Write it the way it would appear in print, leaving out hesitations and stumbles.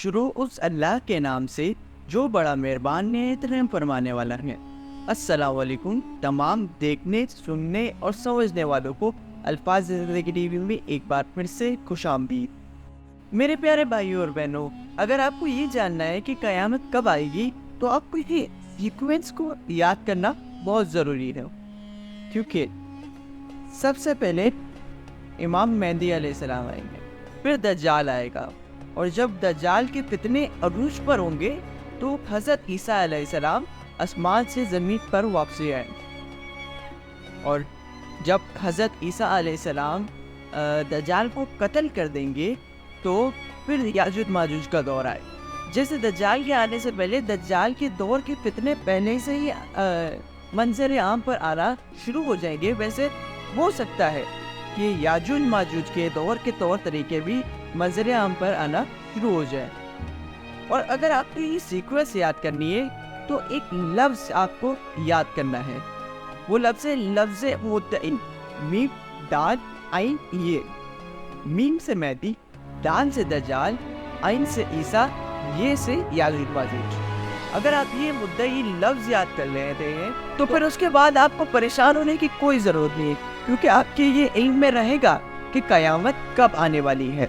شروع اس اللہ کے نام سے جو بڑا مہربان نہایت رحم فرمانے والا ہے۔ السلام علیکم تمام دیکھنے، سننے اور سمجھنے والوں کو الفاظ زندگی ٹی وی میں ایک بار پھر سے خوش آمدید۔ میرے پیارے بھائیوں اور بہنوں، اگر آپ کو یہ جاننا ہے کہ قیامت کب آئے گی تو آپ کو یہ سیکوینس کو یاد کرنا بہت ضروری ہے، کیونکہ سب سے پہلے امام مہدی علیہ السلام آئیں گے، پھر دجال آئے گا، اور جب دجال کے فتنے عروج پر ہوں گے تو حضرت عیسیٰ علیہ السلام آسمان سے زمین پر واپسی آئیں گے، اور جب حضرت عیسیٰ علیہ السلام دجال کو قتل کر دیں گے تو پھر یاجوج ماجوج کا دور آئے۔ جیسے دجال کے آنے سے پہلے دجال کے دور کے فتنے پہلے سے ہی منظر عام پر آنا شروع ہو جائیں گے، ویسے ہو سکتا ہے کہ یاجوج ماجوج کے دور کے طور طریقے بھی منظر عام پر آنا شروع ہو جائے۔ اور اگر آپ کو یہ سیکوینس یاد کرنی ہے تو ایک لفظ آپ کو یاد کرنا ہے، وہ لفظ ہے لفظ مدعی، میم دال عین یہ۔ میم سے مہدی، دال سے دجال، عین سے عیسیٰ، یہ سے یاجوج ماجوج۔ اگر آپ یہ مدعی لفظ یاد کر لیتے ہیں تو پھر اس کے بعد آپ کو پریشان ہونے کی کوئی ضرورت نہیں ہے، کیونکہ آپ کے یہ علم میں رہے گا کہ قیامت کب آنے والی ہے۔